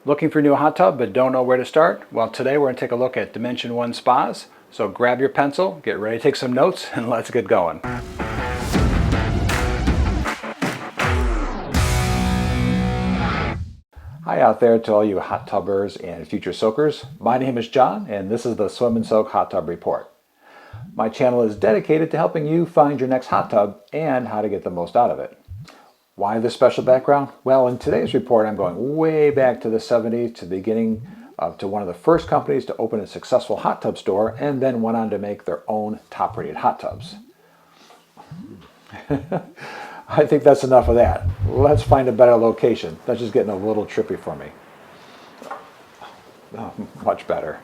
Looking for a new hot tub but don't know where to start? Well, today we're going to take a look at Dimension 1 spas. So grab your pencil, get ready to take some notes, and let's get going. Hi out there to all you hot tubbers and future soakers. My name is John and this is the Swim and Soak Hot Tub Report. My channel is dedicated to helping you find your next hot tub and how to get the most out of it. Why this special background? Well, in today's report, I'm going way back to the 70s, to the beginning, to one of the first companies to open a successful hot tub store and then went on to make their own top-rated hot tubs. I think that's enough of that. Let's find a better location. That's just getting a little trippy for me. Oh, much better.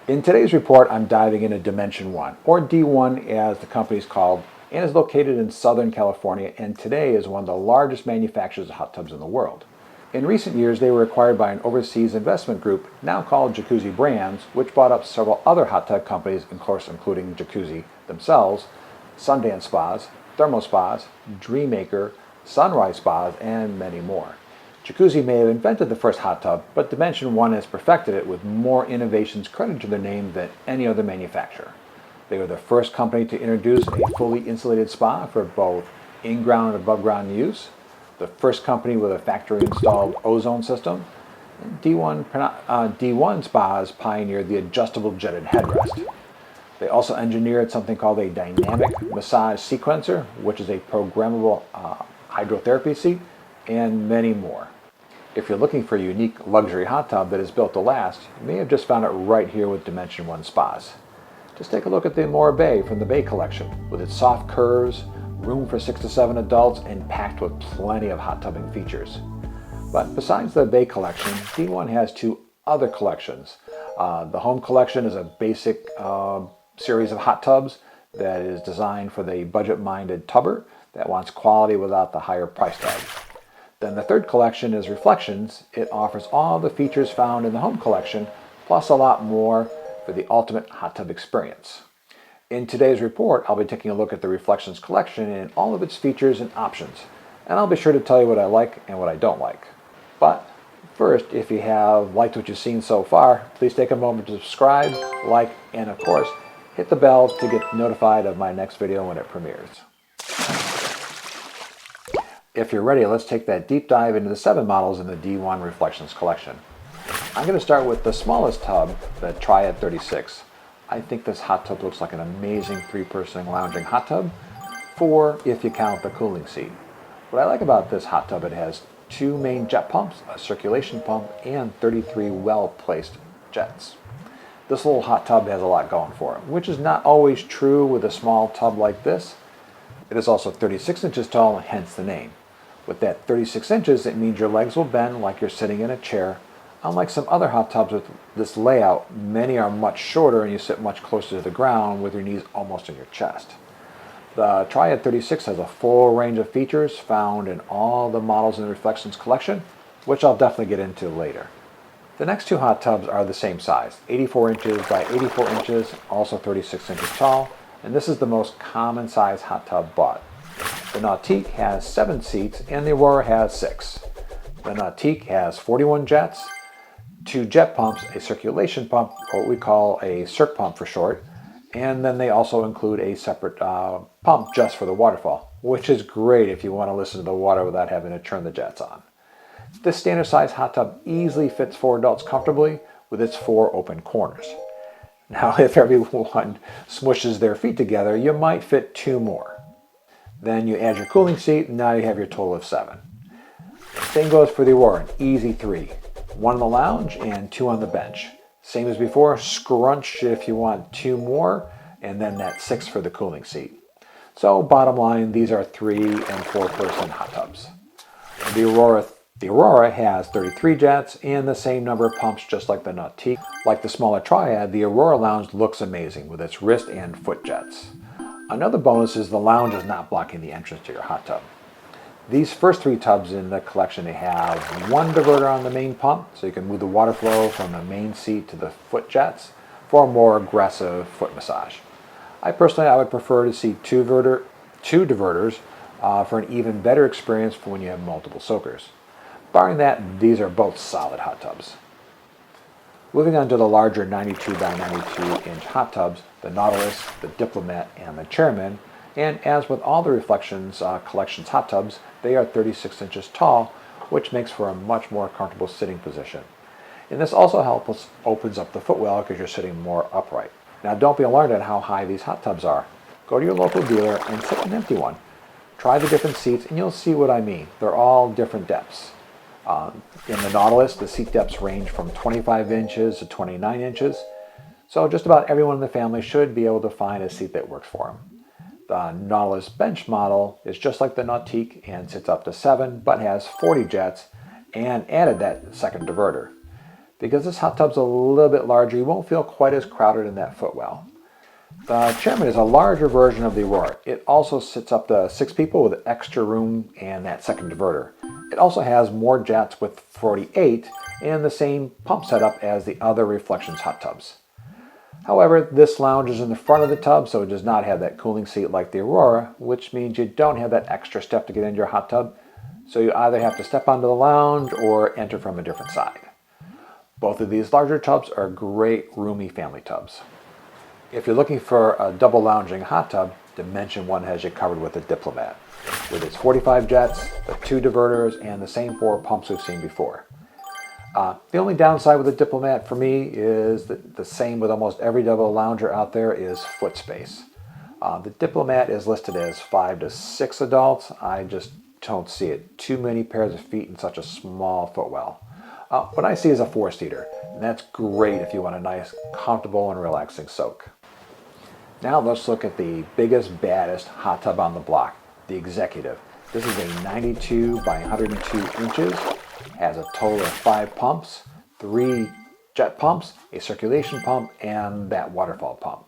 In today's report, I'm diving into Dimension 1, or D1 as the company's called, and is located in Southern California, and today is one of the largest manufacturers of hot tubs in the world. In recent years, they were acquired by an overseas investment group now called Jacuzzi Brands, which bought up several other hot tub companies, of course including Jacuzzi themselves, Sundance Spas, Thermo Spas, Dreammaker, Sunrise Spas, and many more. Jacuzzi may have invented the first hot tub, but Dimension 1 has perfected it with more innovations credited to their name than any other manufacturer. They were the first company to introduce a fully insulated spa for both in-ground and above-ground use, the first company with a factory-installed ozone system, and D1 Spas pioneered the adjustable jetted headrest. They also engineered something called a dynamic massage sequencer, which is a programmable hydrotherapy seat, and many more. If you're looking for a unique luxury hot tub that is built to last, you may have just found it right here with Dimension 1 Spas. Just take a look at the Amore Bay from the Bay Collection, with its soft curves, room for 6 to 7 adults, and packed with plenty of hot tubbing features. But besides the Bay Collection, D1 has two other collections. The Home Collection is a basic series of hot tubs that is designed for the budget-minded tubber that wants quality without the higher price tag. Then the third collection is Reflections. It offers all the features found in the Home Collection, plus a lot more for the ultimate hot tub experience. In today's report, I'll be taking a look at the Reflections collection and all of its features and options, and I'll be sure to tell you what I like and what I don't like. But first, if you have liked what you've seen so far, please take a moment to subscribe, like, and of course, hit the bell to get notified of my next video when it premieres. If you're ready, let's take that deep dive into the 7 models in the D1 Reflections collection. I'm going to start with the smallest tub, the Triad 36. I think this hot tub looks like an amazing 3-person lounging hot tub, 4 if you count the cooling seat. What I like about this hot tub, it has 2 main jet pumps, a circulation pump, and 33 well-placed jets. This little hot tub has a lot going for it, which is not always true with a small tub like this. It is also 36 inches tall, hence the name. With that 36 inches, it means your legs will bend like you're sitting in a chair. Unlike some other hot tubs with this layout, many are much shorter and you sit much closer to the ground with your knees almost in your chest. The Triad 36 has a full range of features found in all the models in the Reflections collection, which I'll definitely get into later. The next 2 hot tubs are the same size, 84 inches by 84 inches, also 36 inches tall, and this is the most common size hot tub bought. The Nautique has 7 seats and the Aurora has 6. The Nautique has 41 jets, 2 jet pumps, a circulation pump, or what we call a circ pump for short, and then they also include a separate pump just for the waterfall, which is great if you want to listen to the water without having to turn the jets on. This standard size hot tub easily fits 4 adults comfortably with its 4 open corners. Now if everyone smushes their feet together, you might fit 2 more. Then you add your cooling seat and now you have your total of 7. Same goes for the Aurora, an easy 3. 1 in the lounge and 2 on the bench. Same as before, scrunch if you want 2 more, and then that 6 for the cooling seat. So bottom line, these are 3 and 4-person hot tubs. The Aurora has 33 jets and the same number of pumps just like the Nautique. Like the smaller Triad, the Aurora Lounge looks amazing with its wrist and foot jets. Another bonus is the lounge is not blocking the entrance to your hot tub. These first 3 tubs in the collection, they have 1 diverter on the main pump, so you can move the water flow from the main seat to the foot jets for a more aggressive foot massage. I would prefer to see 2 diverters for an even better experience for when you have multiple soakers. Barring that, these are both solid hot tubs. Moving on to the larger 92 by 92 inch hot tubs, the Nautilus, the Diplomat, and the Chairman, and as with all the Reflections Collection's hot tubs, they are 36 inches tall, which makes for a much more comfortable sitting position. And this also opens up the footwell because you're sitting more upright. Now don't be alarmed at how high these hot tubs are. Go to your local dealer and sit in an empty one. Try the different seats and you'll see what I mean. They're all different depths. In the Nautilus, the seat depths range from 25 inches to 29 inches. So just about everyone in the family should be able to find a seat that works for them. The Nautilus bench model is just like the Nautique and sits up to 7, but has 40 jets and added that second diverter. Because this hot tub's a little bit larger, you won't feel quite as crowded in that footwell. The Chairman is a larger version of the Aurora. It also sits up to 6 people with extra room and that second diverter. It also has more jets with 48 and the same pump setup as the other Reflections hot tubs. However, this lounge is in the front of the tub, so it does not have that cooling seat like the Aurora, which means you don't have that extra step to get into your hot tub, so you either have to step onto the lounge or enter from a different side. Both of these larger tubs are great roomy family tubs. If you're looking for a double lounging hot tub, Dimension 1 has you covered with the Diplomat, with its 45 jets, the 2 diverters, and the same 4 pumps we've seen before. The only downside with the Diplomat for me is that the same with almost every double lounger out there is foot space. The Diplomat is listed as 5 to 6 adults. I just don't see it. Too many pairs of feet in such a small footwell. What I see is a 4-seater, and that's great if you want a nice, comfortable, and relaxing soak. Now let's look at the biggest, baddest hot tub on the block, the Executive. This is a 92 by 102 inches, has a total of 5 pumps, 3 jet pumps, a circulation pump, and that waterfall pump,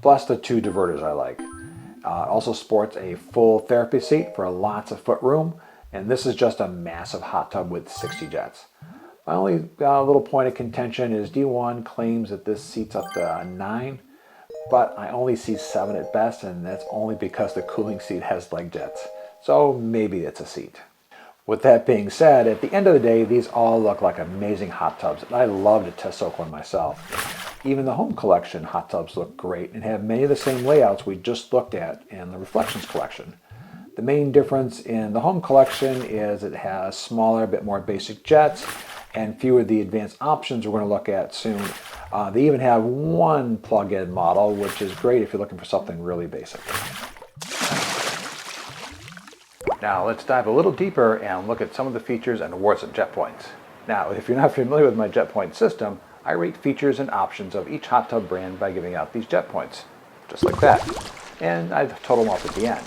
plus the 2 diverters I like. It also sports a full therapy seat for lots of foot room, and this is just a massive hot tub with 60 jets. My only little point of contention is D1 claims that this seats up to 9, but I only see 7 at best, and that's only because the cooling seat has leg jets. So maybe it's a seat. With that being said, at the end of the day, these all look like amazing hot tubs, and I love to test soak one myself. Even the Home Collection hot tubs look great and have many of the same layouts we just looked at in the Reflections Collection. The main difference in the Home Collection is it has smaller, bit more basic jets, and fewer of the advanced options we're going to look at soon. They even have one plug-in model, which is great if you're looking for something really basic. Now let's dive a little deeper and look at some of the features and awards of jet points. Now, if you're not familiar with my jet point system, I rate features and options of each hot tub brand by giving out these jet points, just like that. And I total them up at the end.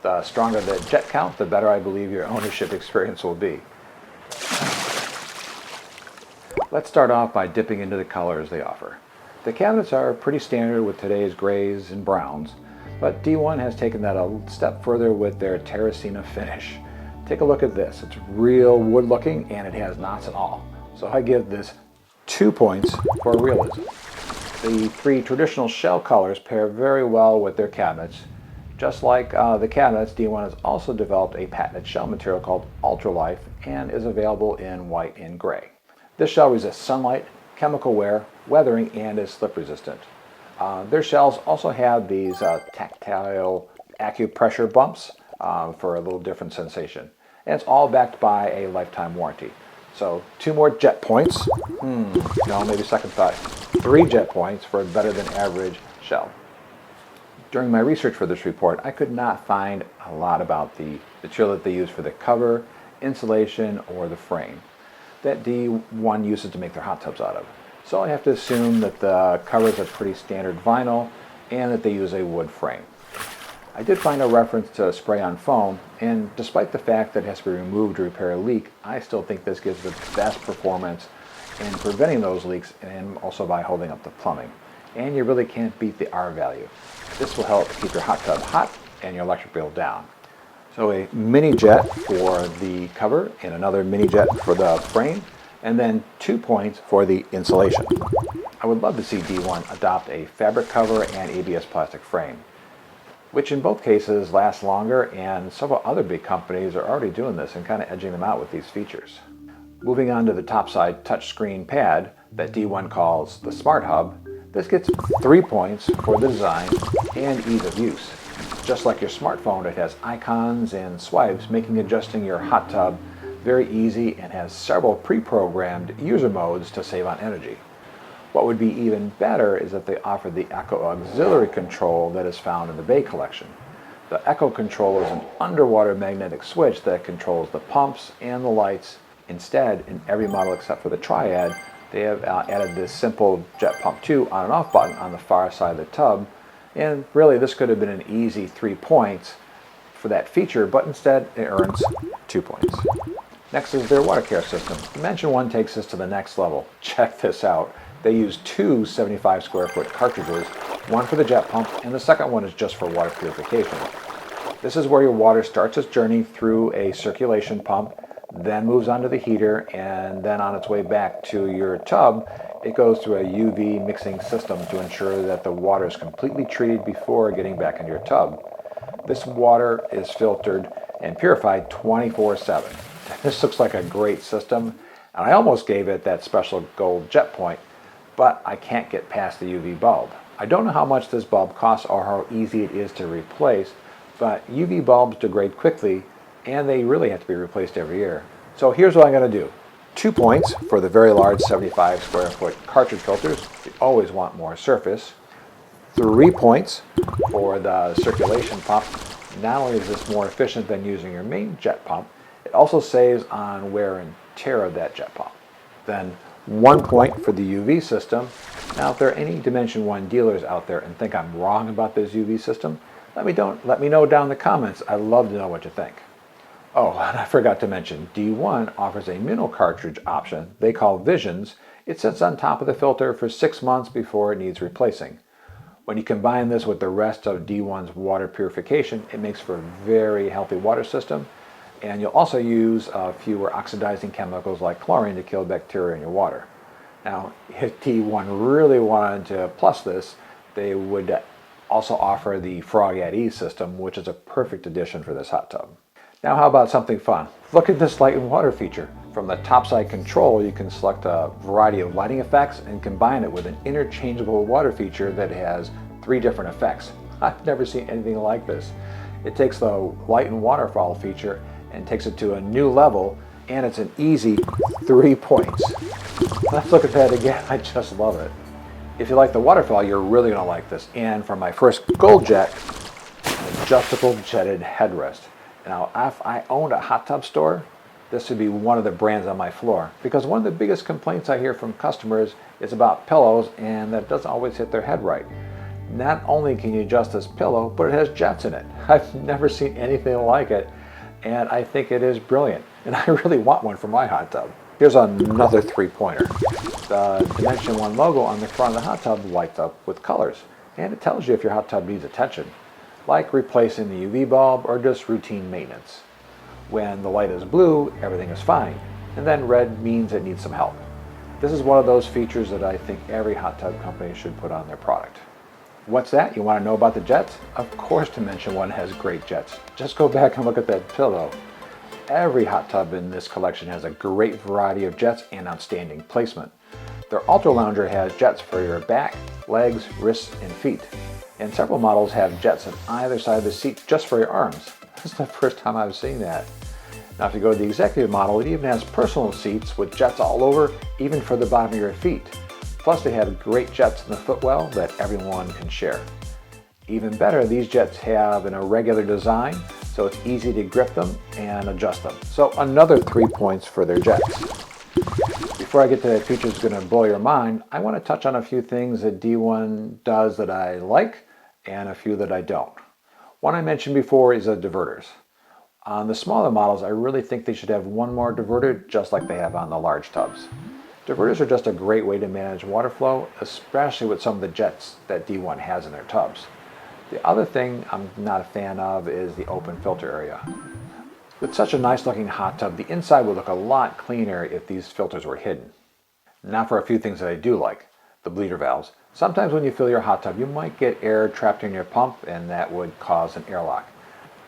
The stronger the jet count, the better I believe your ownership experience will be. Let's start off by dipping into the colors they offer. The cabinets are pretty standard with today's grays and browns, but D1 has taken that a step further with their Terracina finish. Take a look at this. It's real wood looking and it has knots and all. So I give this 2 points for realism. The 3 traditional shell colors pair very well with their cabinets. Just like the cabinets, D1 has also developed a patented shell material called Ultralife and is available in white and gray. This shell resists sunlight, chemical wear, weathering, and is slip resistant. Their shells also have these tactile acupressure bumps for a little different sensation. And it's all backed by a lifetime warranty. So 2 more jet points. No, maybe second thought. 3 jet points for a better than average shell. During my research for this report, I could not find a lot about the material that they use for the cover, insulation, or the frame that D1 uses to make their hot tubs out of. So I have to assume that the covers are pretty standard vinyl and that they use a wood frame. I did find a reference to spray-on foam, and despite the fact that it has to be removed to repair a leak, I still think this gives the best performance in preventing those leaks and also by holding up the plumbing. And you really can't beat the R value. This will help keep your hot tub hot and your electric bill down. So a mini jet for the cover and another mini jet for the frame, and then 2 points for the insulation. I would love to see D1 adopt a fabric cover and ABS plastic frame, which in both cases lasts longer, and several other big companies are already doing this and kind of edging them out with these features. Moving on to the topside touchscreen pad that D1 calls the Smart Hub, this gets 3 points for the design and ease of use. Just like your smartphone, it has icons and swipes, making adjusting your hot tub very easy, and has several pre-programmed user modes to save on energy. What would be even better is if they offered the Echo auxiliary control that is found in the Bay collection. The Echo controller is an underwater magnetic switch that controls the pumps and the lights. Instead, in every model except for the Triad, they have added this simple Jet Pump 2 on and off button on the far side of the tub, and really this could have been an easy 3 points for that feature, but instead it earns 2 points. Next is their water care system. Dimension 1 takes us to the next level. Check this out. They use 2 75 square foot cartridges, one for the jet pump and the second one is just for water purification. This is where your water starts its journey through a circulation pump, then moves onto the heater, and then on its way back to your tub, it goes through a UV mixing system to ensure that the water is completely treated before getting back into your tub. This water is filtered and purified 24/7. This looks like a great system, and I almost gave it that special gold jet point, but I can't get past the UV bulb. I don't know how much this bulb costs or how easy it is to replace, but UV bulbs degrade quickly and they really have to be replaced every year. So here's what I'm going to do. 2 points for the very large 75 square foot cartridge filters. We always want more surface. 3 points for the circulation pump. Not only is this more efficient than using your main jet pump, it also saves on wear and tear of that jet pump. Then 1 point for the UV system. Now if there are any Dimension 1 dealers out there and think I'm wrong about this UV system, let me know down in the comments. I'd love to know what you think. Oh, and I forgot to mention, D1 offers a mineral cartridge option they call Visions. It sits on top of the filter for 6 months before it needs replacing. When you combine this with the rest of D1's water purification, it makes for a very healthy water system, and you'll also use fewer oxidizing chemicals like chlorine to kill bacteria in your water. Now, if D1 really wanted to plus this, they would also offer the Frog at Ease system, which is a perfect addition for this hot tub. Now how about something fun? Look at this light and water feature. From the topside control, you can select a variety of lighting effects and combine it with an interchangeable water feature that has 3 different effects. I've never seen anything like this. It takes the light and waterfall feature and takes it to a new level, and it's an easy 3 points. Let's look at that again. I just love it. If you like the waterfall, you're really going to like this. And for my first gold jet, an adjustable jetted headrest. Now, if I owned a hot tub store, this would be one of the brands on my floor, because one of the biggest complaints I hear from customers is about pillows and that it doesn't always hit their head right. Not only can you adjust this pillow, but it has jets in it. I've never seen anything like it, and I think it is brilliant, and I really want one for my hot tub. Here's another 3-pointer. The Dimension 1 logo on the front of the hot tub lights up with colors, and it tells you if your hot tub needs attention, like replacing the UV bulb or just routine maintenance. When the light is blue, everything is fine, and then red means it needs some help. This is one of those features that I think every hot tub company should put on their product. What's that? You want to know about the jets? Of course Dimension 1 has great jets. Just go back and look at that pillow. Every hot tub in this collection has a great variety of jets and outstanding placement. Their Ultra Lounger has jets for your back, legs, wrists, and feet. And several models have jets on either side of the seat just for your arms. This is the first time I've seen that. Now if you go to the executive model, it even has personal seats with jets all over, even for the bottom of your feet. Plus they have great jets in the footwell that everyone can share. Even better, these jets have an irregular design, so it's easy to grip them and adjust them. So another 3 points for their jets. Before I get to the features that's going to blow your mind, I want to touch on a few things that D1 does that I like and a few that I don't. One I mentioned before is the diverters. On the smaller models, I really think they should have one more diverter just like they have on the large tubs. Diverters are just a great way to manage water flow, especially with some of the jets that D1 has in their tubs. The other thing I'm not a fan of is the open filter area. With such a nice looking hot tub, the inside would look a lot cleaner if these filters were hidden. Now for a few things that I do like. The bleeder valves. Sometimes when you fill your hot tub, you might get air trapped in your pump and that would cause an airlock.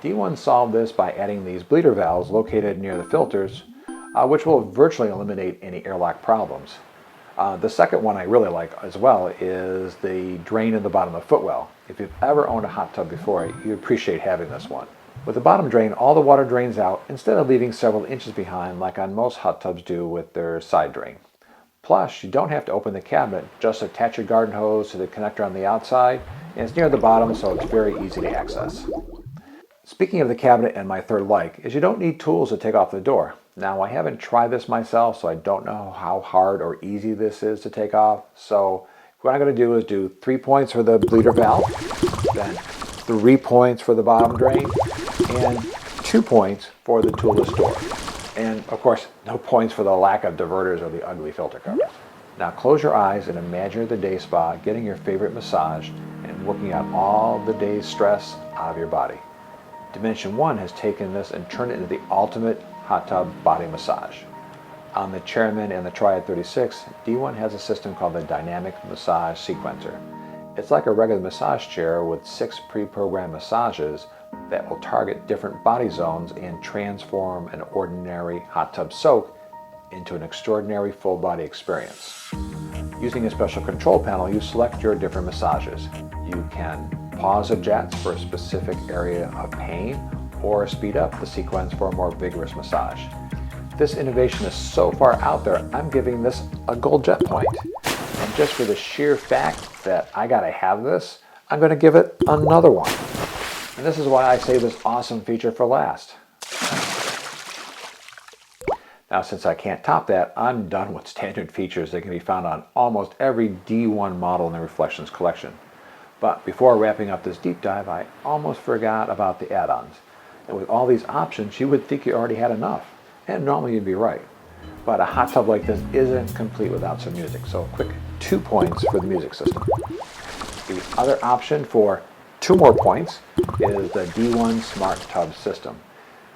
D1 solved this by adding these bleeder valves located near the filters which will virtually eliminate any airlock problems. The second one I really like as well is the drain in the bottom of the footwell. If you've ever owned a hot tub before, you appreciate having this one. With the bottom drain, all the water drains out instead of leaving several inches behind like on most hot tubs do with their side drain. Plus, you don't have to open the cabinet, just attach your garden hose to the connector on the outside, and it's near the bottom, so it's very easy to access. Speaking of the cabinet, and my third like is you don't need tools to take off the door. Now, I haven't tried this myself, so I don't know how hard or easy this is to take off. So what I'm going to do is do 3 points for the bleeder valve, then 3 points for the bottom drain, and 2 points for the toolless door. And of course, no points for the lack of diverters or the ugly filter covers. Now close your eyes and imagine the day spa getting your favorite massage and working out all the day's stress out of your body. Dimension 1 has taken this and turned it into the ultimate hot tub body massage. On the Chairman and the Triad 36, D1 has a system called the Dynamic Massage Sequencer. It's like a regular massage chair with 6 pre-programmed massages that will target different body zones and transform an ordinary hot tub soak into an extraordinary full body experience. Using a special control panel, you select your different massages. You can pause the jets for a specific area of pain or speed up the sequence for a more vigorous massage. This innovation is so far out there, I'm giving this a gold jet point. And just for the sheer fact that I gotta have this, I'm gonna give it another one. And this is why I save this awesome feature for last. Now, since I can't top that, I'm done with standard features that can be found on almost every D1 model in the Reflections collection. But before wrapping up this deep dive, I almost forgot about the add-ons. And with all these options, you would think you already had enough. And normally you'd be right. But a hot tub like this isn't complete without some music. So a quick 2 points for the music system. The other option for 2 more points is the D1 Smart Tub System.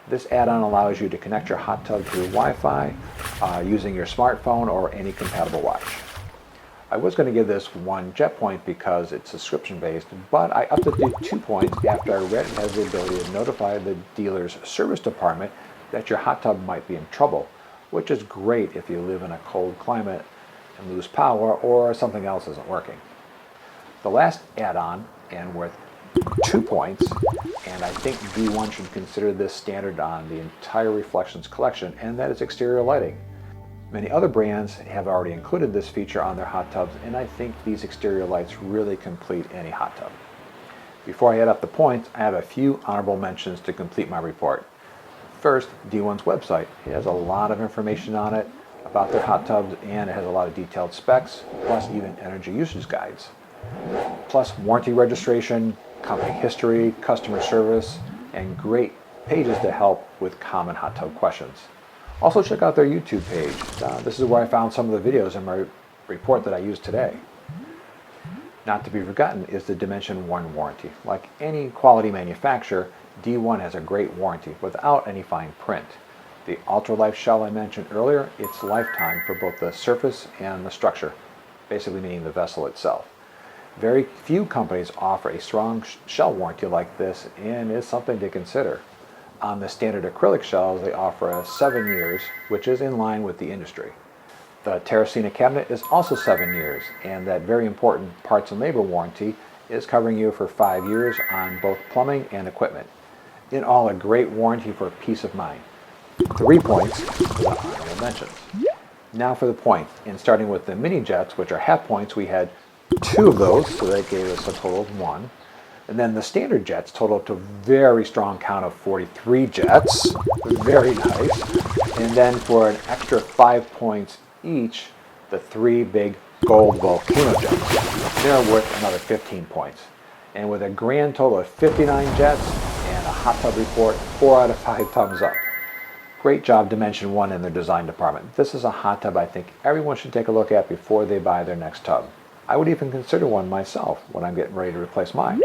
This add-on allows you to connect your hot tub through Wi-Fi using your smartphone or any compatible watch. I was going to give this 1 jet point because it's subscription-based, but I upped it to 2 points after I read it has the ability to notify the dealer's service department that your hot tub might be in trouble, which is great if you live in a cold climate and lose power or something else isn't working. The last add-on, and worth 2 points, and I think D1 should consider this standard on the entire Reflections collection, and that is exterior lighting. Many other brands have already included this feature on their hot tubs, and I think these exterior lights really complete any hot tub. Before I add up the points, I have a few honorable mentions to complete my report. First, D1's website. It has a lot of information on it about their hot tubs, and it has a lot of detailed specs, plus even energy usage guides. Plus warranty registration, company history, customer service, and great pages to help with common hot tub questions. Also check out their YouTube page. This is where I found some of the videos in my report that I used today. Not to be forgotten is the Dimension 1 warranty. Like any quality manufacturer, D1 has a great warranty without any fine print. The Ultralife shell I mentioned earlier, it's lifetime for both the surface and the structure, basically meaning the vessel itself. Very few companies offer a strong shell warranty like this, and is something to consider. On the standard acrylic shells, they offer 7 years, which is in line with the industry. The Terracina cabinet is also 7 years, and that very important parts and labor warranty is covering you for 5 years on both plumbing and equipment. In all, a great warranty for peace of mind. 3 points for the honorable mentions. Now for the points, and starting with the mini jets, which are half points, we had 2 of those, so that gave us a total of 1. And then the standard jets total up to a very strong count of 43 jets. Very nice. And then for an extra 5 points each, the 3 big gold volcano jets. They're worth another 15 points. And with a grand total of 59 jets and a hot tub report, 4 out of 5 thumbs up. Great job, Dimension 1 in their design department. This is a hot tub I think everyone should take a look at before they buy their next tub. I would even consider one myself when I'm getting ready to replace mine.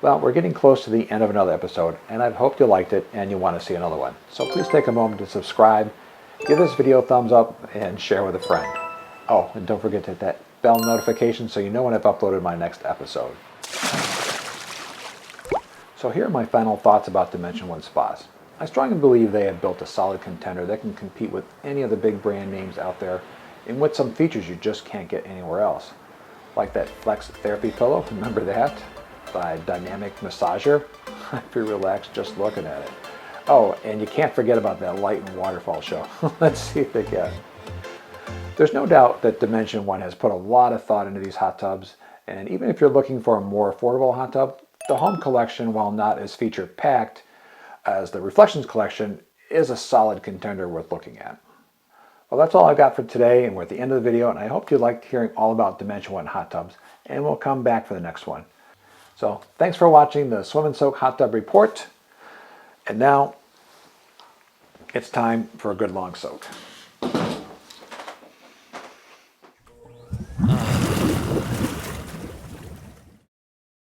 Well, we're getting close to the end of another episode, and I hope you liked it and you want to see another one. So please take a moment to subscribe, give this video a thumbs up, and share with a friend. Oh, and don't forget to hit that bell notification so you know when I've uploaded my next episode. So here are my final thoughts about Dimension 1 spas. I strongly believe they have built a solid contender that can compete with any of the big brand names out there and with some features you just can't get anywhere else. Like that flex therapy pillow, remember that? By Dynamic Massager. I feel relaxed just looking at it. Oh, and you can't forget about that light and waterfall show. Let's see if they can. There's no doubt that Dimension One has put a lot of thought into these hot tubs, and even if you're looking for a more affordable hot tub, the Home Collection, while not as feature-packed as the Reflections Collection, is a solid contender worth looking at. Well, that's all I've got for today, and we're at the end of the video, and I hope you liked hearing all about Dimension One hot tubs, and we'll come back for the next one. So, thanks for watching the Swim and Soak Hot Tub Report, and now it's time for a good long soak.